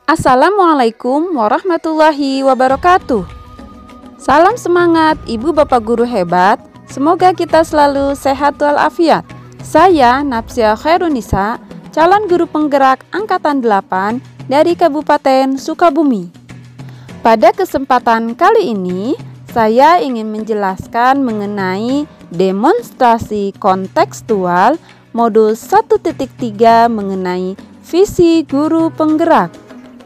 Assalamualaikum warahmatullahi wabarakatuh. Salam semangat Ibu Bapak Guru hebat. Semoga kita selalu sehat walafiat. Saya Napsia Khairunisa, calon guru penggerak angkatan 8 dari Kabupaten Sukabumi. Pada kesempatan kali ini, saya ingin menjelaskan mengenai demonstrasi kontekstual modul 1.3 mengenai visi guru penggerak.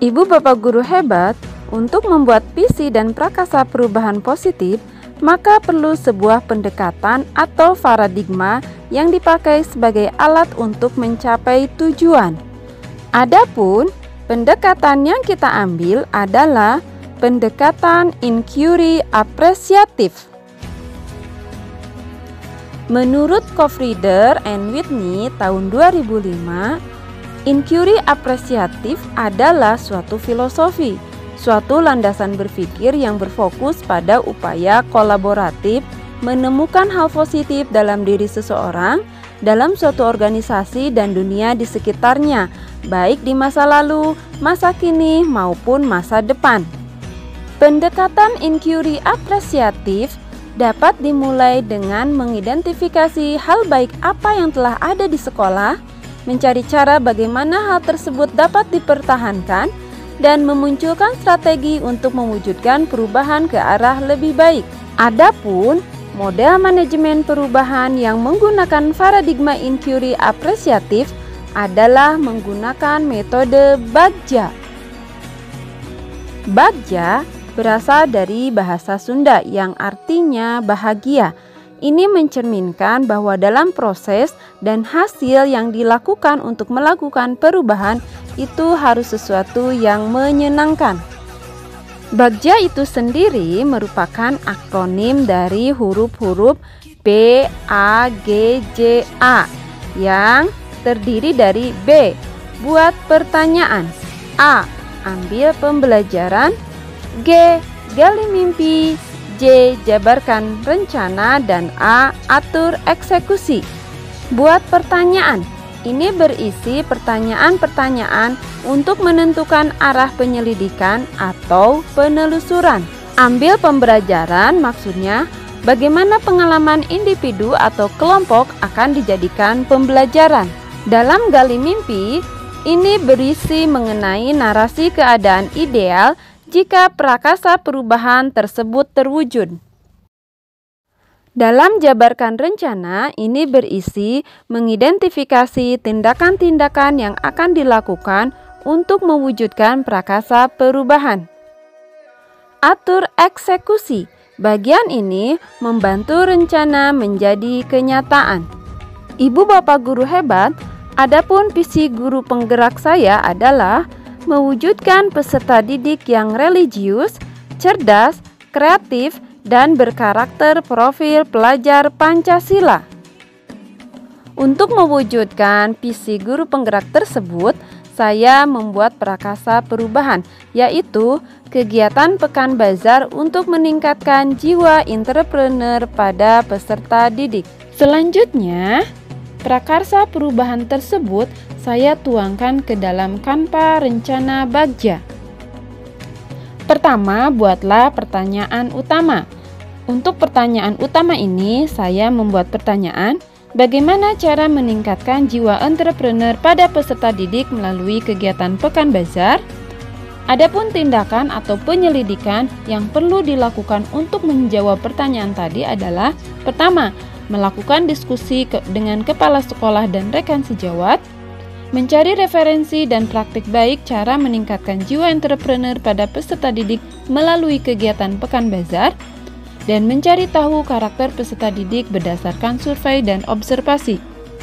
Ibu Bapak Guru hebat, untuk membuat visi dan prakasa perubahan positif, maka perlu sebuah pendekatan atau paradigma yang dipakai sebagai alat untuk mencapai tujuan. Adapun pendekatan yang kita ambil adalah pendekatan inquiry apresiatif. Menurut Kofrider and Whitney tahun 2005, inquiry apresiatif adalah suatu filosofi, suatu landasan berpikir yang berfokus pada upaya kolaboratif menemukan hal positif dalam diri seseorang, dalam suatu organisasi dan dunia di sekitarnya, baik di masa lalu, masa kini, maupun masa depan. Pendekatan inquiry apresiatif dapat dimulai dengan mengidentifikasi hal baik apa yang telah ada di sekolah, mencari cara bagaimana hal tersebut dapat dipertahankan, dan memunculkan strategi untuk mewujudkan perubahan ke arah lebih baik. Adapun model manajemen perubahan yang menggunakan paradigma inquiry apresiatif adalah menggunakan metode Bagja. Bagja berasal dari bahasa Sunda yang artinya bahagia. Ini mencerminkan bahwa dalam proses dan hasil yang dilakukan untuk melakukan perubahan itu harus sesuatu yang menyenangkan. Bagja itu sendiri merupakan akronim dari huruf-huruf B, A, G, J, A yang terdiri dari B, buat pertanyaan, A, ambil pembelajaran, G, gali mimpi, J, jabarkan rencana, dan A, atur eksekusi. Buat pertanyaan, ini berisi pertanyaan-pertanyaan untuk menentukan arah penyelidikan atau penelusuran. Ambil pembelajaran maksudnya bagaimana pengalaman individu atau kelompok akan dijadikan pembelajaran. Dalam gali mimpi, ini berisi mengenai narasi keadaan ideal jika prakasa perubahan tersebut terwujud. Dalam jabarkan rencana, ini berisi mengidentifikasi tindakan-tindakan yang akan dilakukan untuk mewujudkan prakasa perubahan. Atur eksekusi, bagian ini membantu rencana menjadi kenyataan. Ibu Bapak Guru hebat, adapun visi guru penggerak saya adalah mewujudkan peserta didik yang religius, cerdas, kreatif, dan berkarakter profil pelajar Pancasila. Untuk mewujudkan visi guru penggerak tersebut, saya membuat prakasa perubahan, yaitu kegiatan Pekan Bazar untuk meningkatkan jiwa entrepreneur pada peserta didik. Selanjutnya, prakarsa perubahan tersebut saya tuangkan ke dalam kanva rencana Bagja. Pertama, buatlah pertanyaan utama. Untuk pertanyaan utama ini, saya membuat pertanyaan, bagaimana cara meningkatkan jiwa entrepreneur pada peserta didik melalui kegiatan Pekan Bazar? Adapun tindakan atau penyelidikan yang perlu dilakukan untuk menjawab pertanyaan tadi adalah: pertama, melakukan diskusi dengan kepala sekolah dan rekan sejawat, mencari referensi dan praktik baik cara meningkatkan jiwa entrepreneur pada peserta didik melalui kegiatan Pekan Bazar, dan mencari tahu karakter peserta didik berdasarkan survei dan observasi.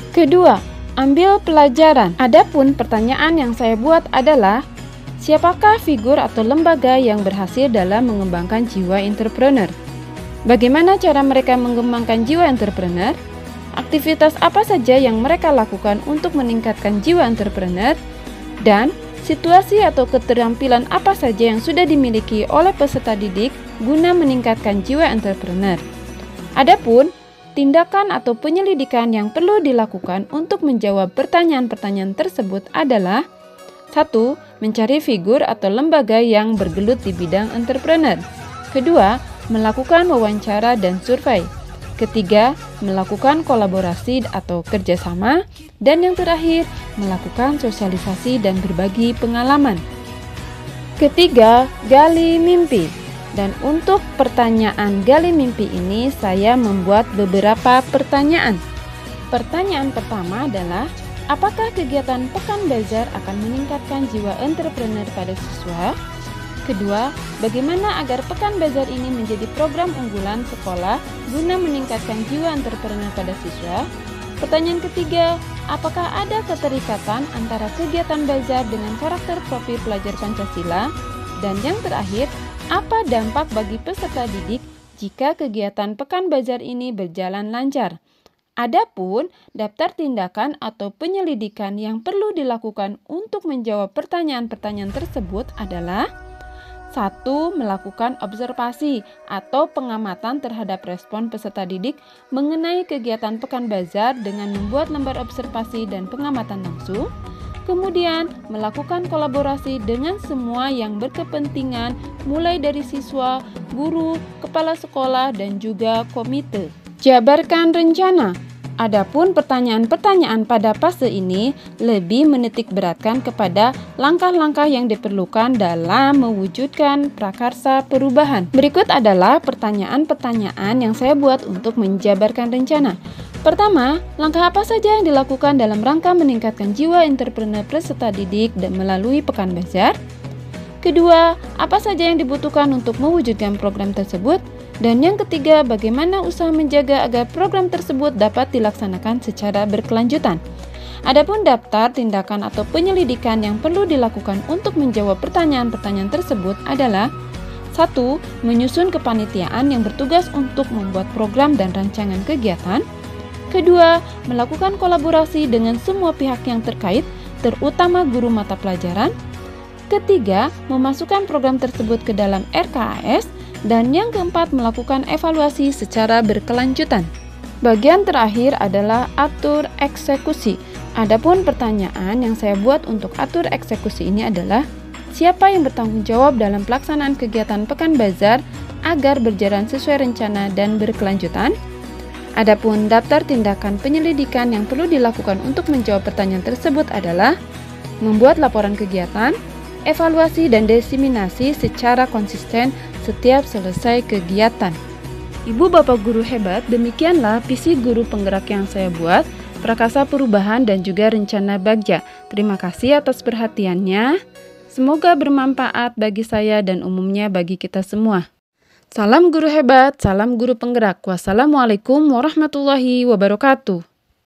Kedua, ambil pelajaran. Adapun pertanyaan yang saya buat adalah, siapakah figur atau lembaga yang berhasil dalam mengembangkan jiwa entrepreneur? Bagaimana cara mereka mengembangkan jiwa entrepreneur? Aktivitas apa saja yang mereka lakukan untuk meningkatkan jiwa entrepreneur? Dan situasi atau keterampilan apa saja yang sudah dimiliki oleh peserta didik guna meningkatkan jiwa entrepreneur? Adapun tindakan atau penyelidikan yang perlu dilakukan untuk menjawab pertanyaan-pertanyaan tersebut adalah: 1. Mencari figur atau lembaga yang bergelut di bidang entrepreneur. Kedua, melakukan wawancara dan survei. Ketiga, melakukan kolaborasi atau kerjasama. Dan yang terakhir, melakukan sosialisasi dan berbagi pengalaman. Ketiga, gali mimpi. Dan untuk pertanyaan gali mimpi ini, saya membuat beberapa pertanyaan. Pertanyaan pertama adalah, apakah kegiatan Pekan Bazar akan meningkatkan jiwa entrepreneur pada siswa? Kedua, bagaimana agar Pekan Bazar ini menjadi program unggulan sekolah guna meningkatkan jiwa entrepreneur pada siswa? Pertanyaan ketiga, apakah ada keterikatan antara kegiatan bazar dengan karakter profil pelajar Pancasila? Dan yang terakhir, apa dampak bagi peserta didik jika kegiatan Pekan Bazar ini berjalan lancar? Adapun daftar tindakan atau penyelidikan yang perlu dilakukan untuk menjawab pertanyaan-pertanyaan tersebut adalah: 1. Melakukan observasi atau pengamatan terhadap respon peserta didik mengenai kegiatan Pekan Bazar dengan membuat lembar observasi dan pengamatan langsung. Kemudian, melakukan kolaborasi dengan semua yang berkepentingan mulai dari siswa, guru, kepala sekolah, dan juga komite. Jabarkan rencana. Adapun pertanyaan-pertanyaan pada fase ini lebih menitik beratkan kepada langkah-langkah yang diperlukan dalam mewujudkan prakarsa perubahan. Berikut adalah pertanyaan-pertanyaan yang saya buat untuk menjabarkan rencana. Pertama, langkah apa saja yang dilakukan dalam rangka meningkatkan jiwa entrepreneur peserta didik dan melalui Pekan Bazar? Kedua, apa saja yang dibutuhkan untuk mewujudkan program tersebut? Dan yang ketiga, bagaimana usaha menjaga agar program tersebut dapat dilaksanakan secara berkelanjutan. Adapun daftar tindakan atau penyelidikan yang perlu dilakukan untuk menjawab pertanyaan-pertanyaan tersebut adalah: 1. Menyusun kepanitiaan yang bertugas untuk membuat program dan rancangan kegiatan. Kedua, melakukan kolaborasi dengan semua pihak yang terkait, terutama guru mata pelajaran. Ketiga, memasukkan program tersebut ke dalam RKAS. Dan yang keempat, melakukan evaluasi secara berkelanjutan. Bagian terakhir adalah atur eksekusi. Adapun pertanyaan yang saya buat untuk atur eksekusi ini adalah: siapa yang bertanggung jawab dalam pelaksanaan kegiatan Pekan Bazar agar berjalan sesuai rencana dan berkelanjutan? Adapun daftar tindakan penyelidikan yang perlu dilakukan untuk menjawab pertanyaan tersebut adalah: membuat laporan kegiatan, evaluasi dan diseminasi secara konsisten setiap selesai kegiatan. Ibu bapak guru hebat, demikianlah visi guru penggerak yang saya buat, prakarsa perubahan dan juga rencana Bagja. Terima kasih atas perhatiannya. Semoga bermanfaat bagi saya dan umumnya bagi kita semua. Salam guru hebat, salam guru penggerak. Wassalamualaikum warahmatullahi wabarakatuh.